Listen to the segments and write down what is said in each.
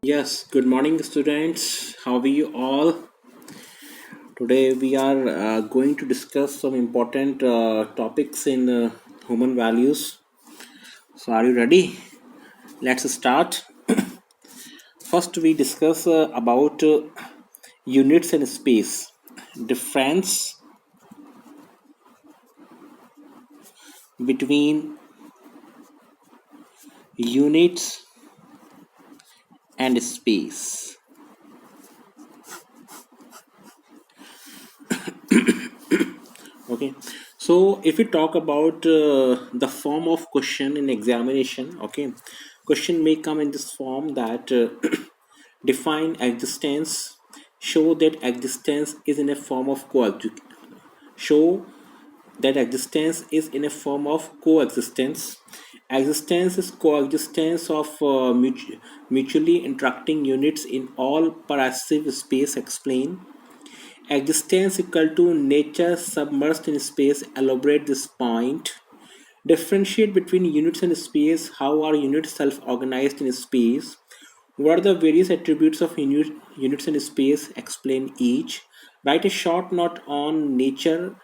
Yes, good morning, students. How are you all? Today, we are going to discuss some important topics in human values. So, are you ready? Let's start. First, we discuss about units and space, difference between units and space. Okay, so if we talk about the form of question in examination, okay, question may come in this form that define existence, show that existence is in a form of show that existence is in a form of coexistence. Existence is coexistence of mutually interacting units in all passive space. Explain existence equal to nature submerged in space. Elaborate this point. Differentiate between units and space. How are units self-organized in space? What are the various attributes of units in space? Explain each. Write a short note on nature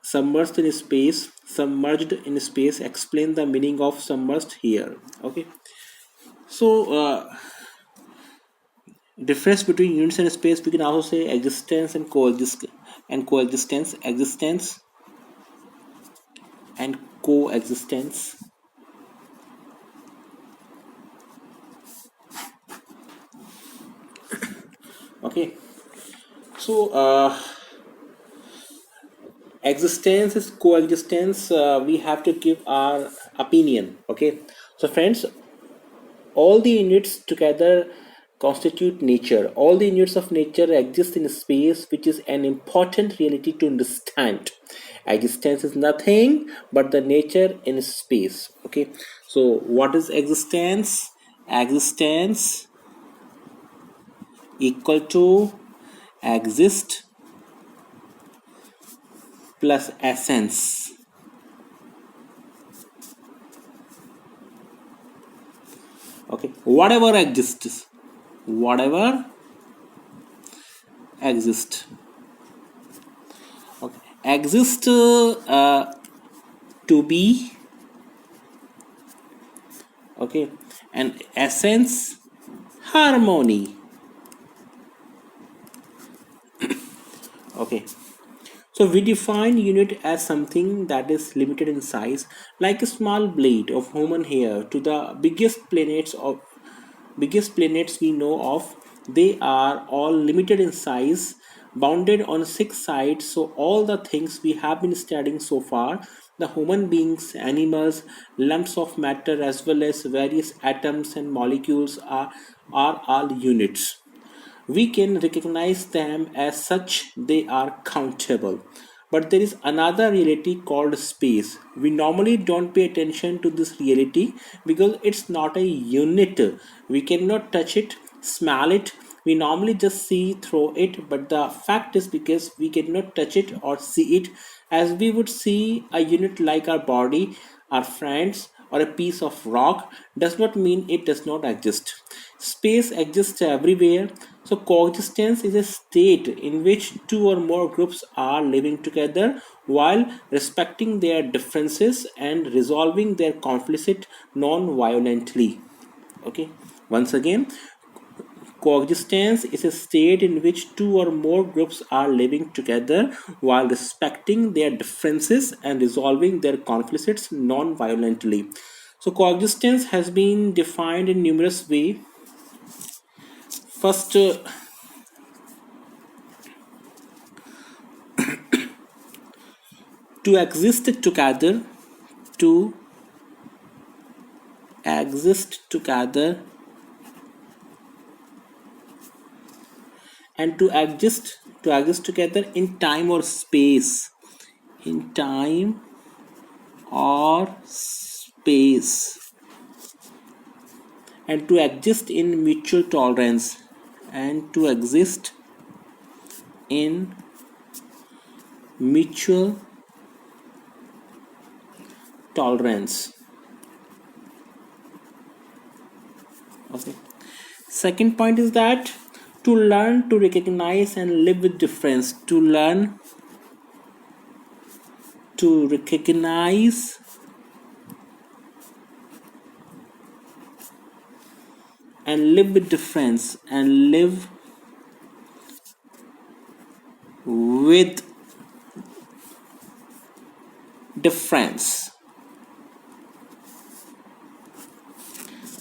submerged in space. Submerged in space. Explain the meaning of submerged here. Okay. So, difference between units and space, we can also say existence and coexistence. Existence and coexistence. Okay. So, existence is coexistence. We have to give our opinion. Okay. So, friends, all the units together constitute nature. All the units of nature exist in space, which is an important reality to understand. Existence is nothing but the nature in space. Okay, so what is existence? Existence equal to exist plus essence. Okay, whatever exists. Okay, exist to be. Okay, and essence harmony. Okay, so we define unit as something that is limited in size, like a small blade of human hair to the biggest planets we know of. They are all limited in size, bounded on six sides. So all the things we have been studying so far, the human beings, animals, lumps of matter, as well as various atoms and molecules are all units. We can recognize them as such, they are countable. But there is another reality called space. We normally don't pay attention to this reality because it's not a unit. We cannot touch it, smell it. We normally just see through it, but the fact is because we cannot touch it or see it as we would see a unit like our body, our friends, or a piece of rock does not mean it does not exist. Space exists everywhere. So, coexistence is a state in which two or more groups are living together while respecting their differences and resolving their conflicts non violently. Okay, once again, coexistence is a state in which two or more groups are living together while respecting their differences and resolving their conflicts non violently. So, coexistence has been defined in numerous ways. First, to exist together, to exist together, and to exist together in time or space, in time or space, and to exist in mutual tolerance, and to exist in mutual tolerance. Okay, Second point is that to learn to recognize and live with difference. To learn to recognize and live with difference and live with difference.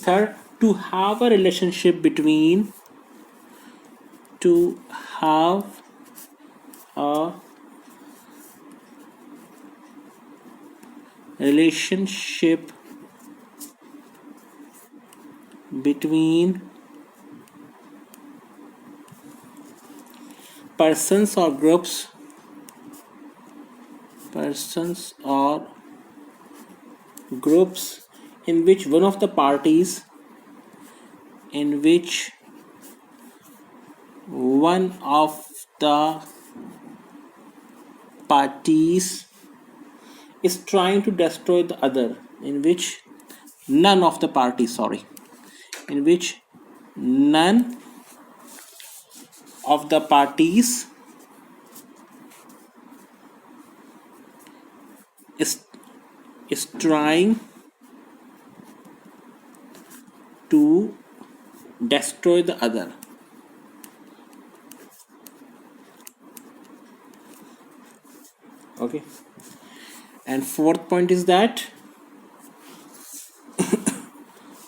Third, to have a relationship between to have a relationship between persons or groups persons or groups in which one of the parties in which one of the parties is trying to destroy the other, in which none of the parties, sorry, in which none of the parties is trying to destroy the other. Okay. And fourth point is that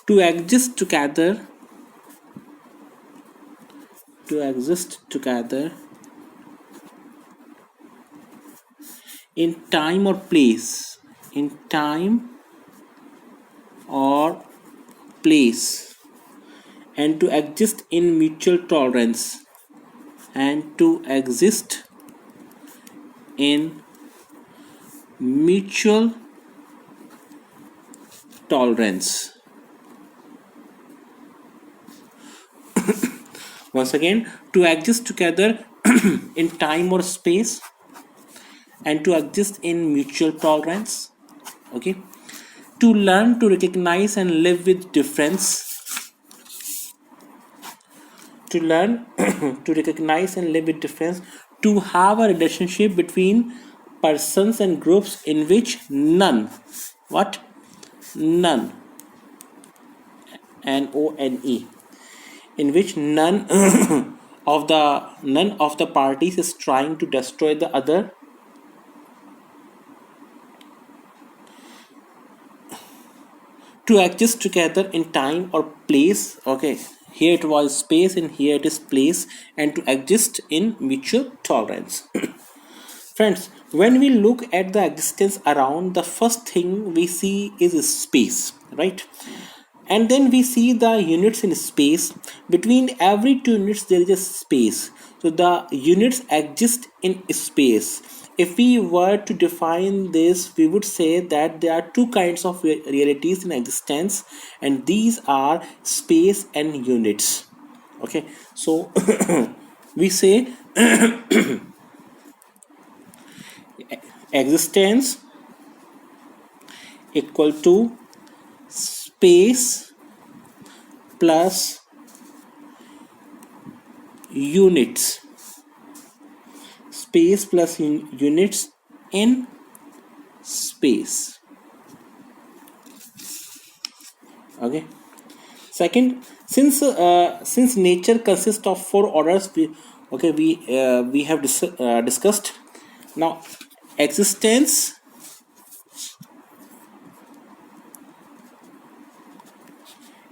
to exist together to exist together in time or place in time or place and to exist in mutual tolerance and to exist in mutual tolerance. Once again, to exist together in time or space and to exist in mutual tolerance. Okay. To learn to recognize and live with difference. To learn to recognize and live with difference. To have a relationship between persons and groups in which none, what? None, N-O-N-E, in which none of the parties is trying to destroy the other. To exist together in time or place. Okay, here it was space and here it is place, and to exist in mutual tolerance. Friends, when we look at the existence around, the first thing we see is space, right? And then we see the units in space. Between every two units there is a space, so the units exist in space. If we were to define this, we would say that there are two kinds of realities in existence, and these are space and units. Okay, so we say existence equal to space plus units. Space plus units in space. Okay. Second, since nature consists of four orders, we have discussed. Now, existence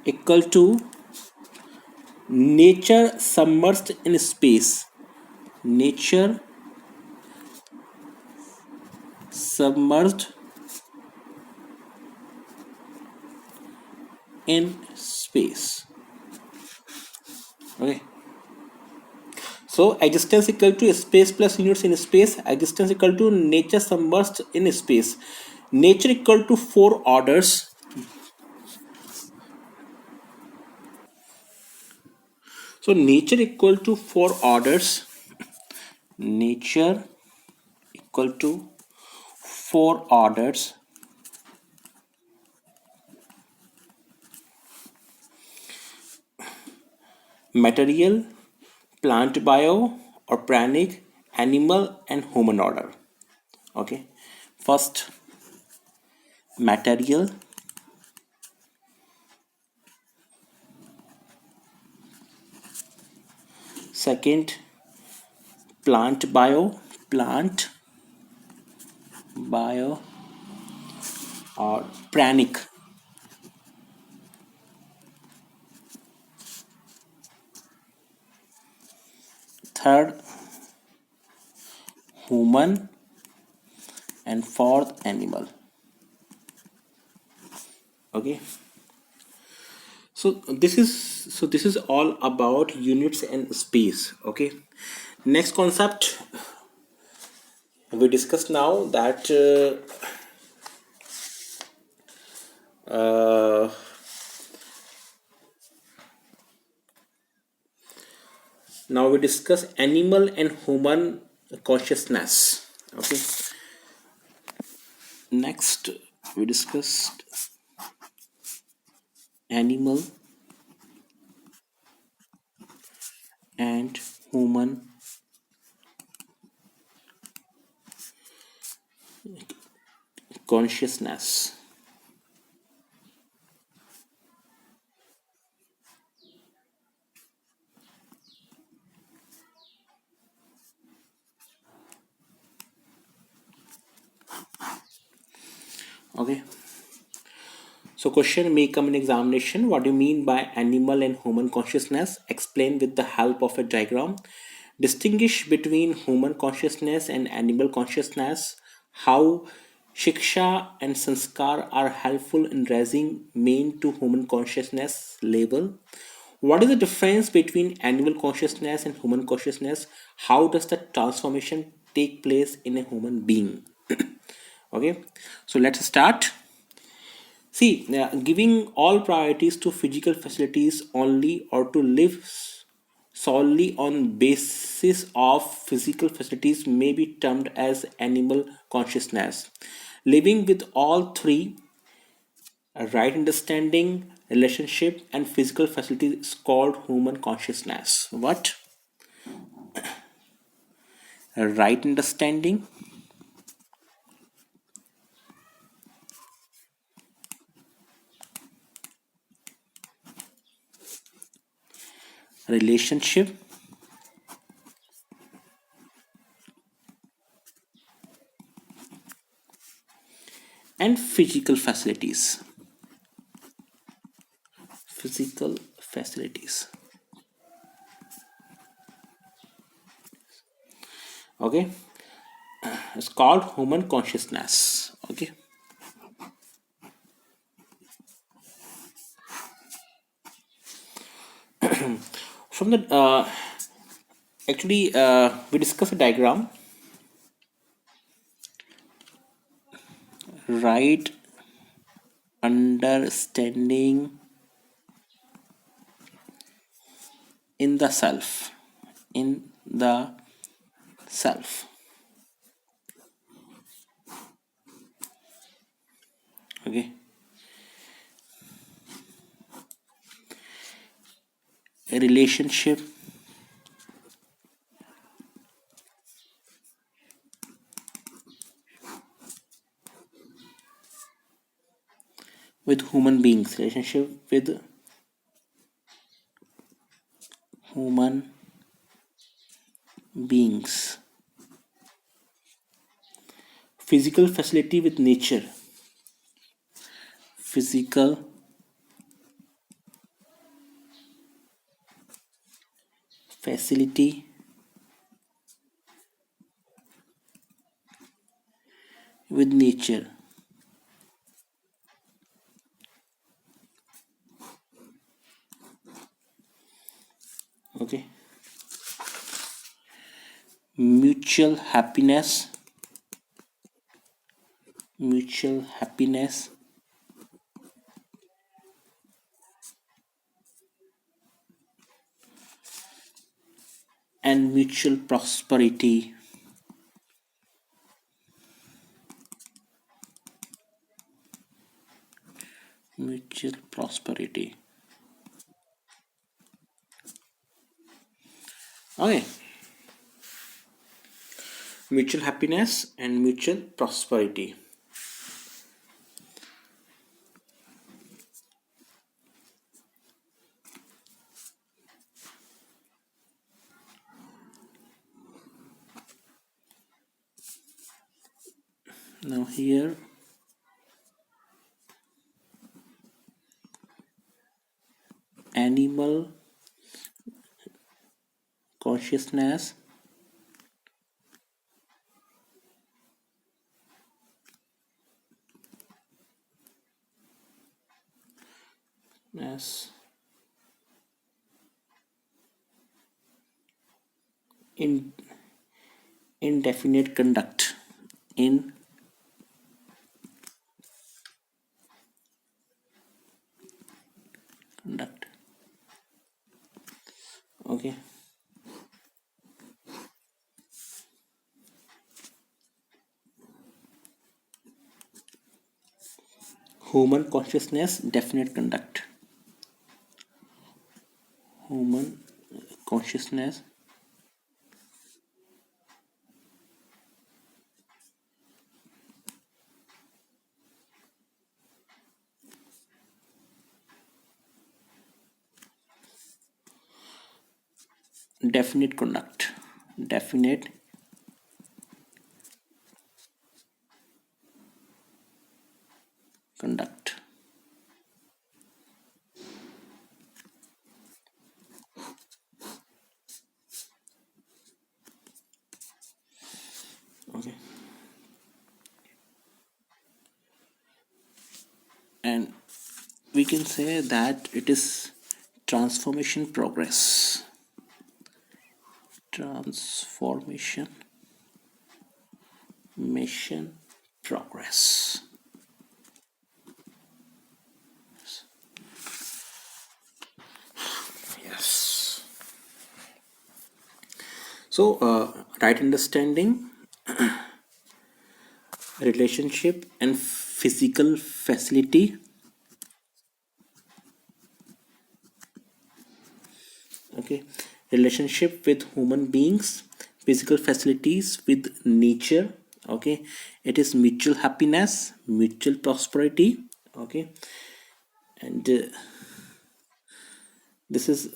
equal to nature submerged in space. Nature submerged in space. Okay. So existence equal to space plus units in space. Existence equal to nature submerged in space. Nature equal to four orders. So nature equal to four orders. Nature equal to four orders. material, plant bio or pranic, animal and human order. Okay, first material, second plant bio or pranic, third human, and fourth animal. Okay, so this is all about units and space. Okay, next concept we discuss now that uh, now we discuss animal and human consciousness. Okay, next we discussed animal and human consciousness. Okay, so question may come in examination. What do you mean by animal and human consciousness? Explain with the help of a diagram. Distinguish between human consciousness and animal consciousness. How shiksha and sanskar are helpful in raising men to human consciousness level. What is the difference between animal consciousness and human consciousness? How does the transformation take place in a human being? Okay, so let's start. See, giving all priorities to physical facilities only or to live solely on basis of physical facilities may be termed as animal consciousness. Living with all three, right understanding, relationship, and physical facility is called human consciousness. What? Right understanding, relationship, and physical facilities. Physical facilities. Okay, it's called human consciousness. Okay, from the actually we discuss a diagram. Right understanding in the self, in the self. Okay, a relationship with human beings, relationship with human beings, physical facility with nature, physical facility with nature. Okay, mutual happiness, mutual happiness and mutual prosperity. Mutual prosperity. Okay, mutual happiness and mutual prosperity. Now here, animal consciousness, yes, in indefinite conduct, in conduct. Okay, human consciousness, definite conduct. Human consciousness, definite conduct, definite conduct. Okay, and we can say that it is transformation progress. Transformation mission progress. Yes. So, right understanding, relationship, and physical facility. Okay, relationship with human beings, physical facilities with nature. Okay, it is mutual happiness, mutual prosperity. Okay, and this is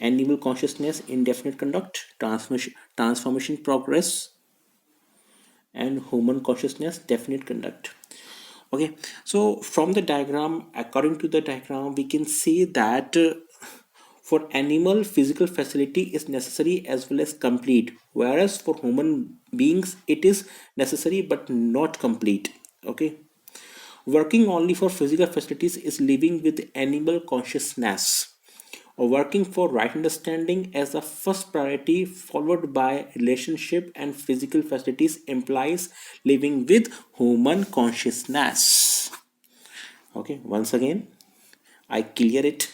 animal consciousness, indefinite conduct, transformation progress, and human consciousness, definite conduct. Okay, so from the diagram, according to the diagram, we can see that for animal, physical facility is necessary as well as complete, whereas for human beings it is necessary but not complete. Okay, working only for physical facilities is living with animal consciousness. Working for right understanding as the first priority, followed by relationship and physical facilities, implies living with human consciousness. Okay, once again, I clear it.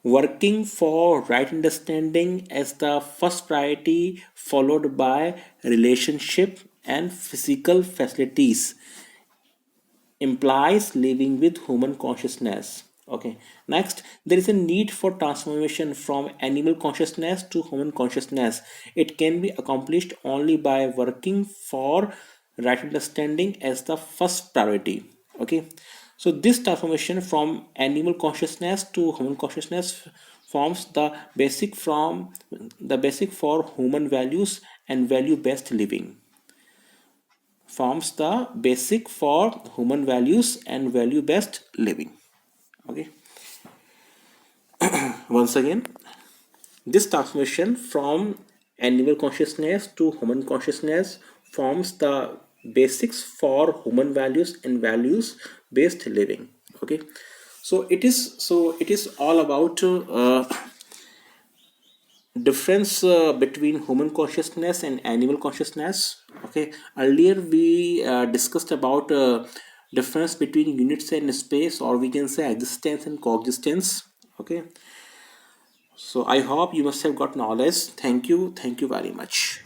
Working for right understanding as the first priority, followed by relationship and physical facilities, implies living with human consciousness. Okay, next, there is a need for transformation from animal consciousness to human consciousness. It can be accomplished only by working for right understanding as the first priority. Okay, so this transformation from animal consciousness to human consciousness forms the basic for human values and value based living. Forms the basic for human values and value based living. Okay, once again, this transformation from animal consciousness to human consciousness forms the basics for human values and values based living. Okay, so it is all about difference between human consciousness and animal consciousness. Okay, earlier we discussed about difference between units and space, or we can say existence and coexistence. Okay, so I hope you must have got knowledge. Thank you very much.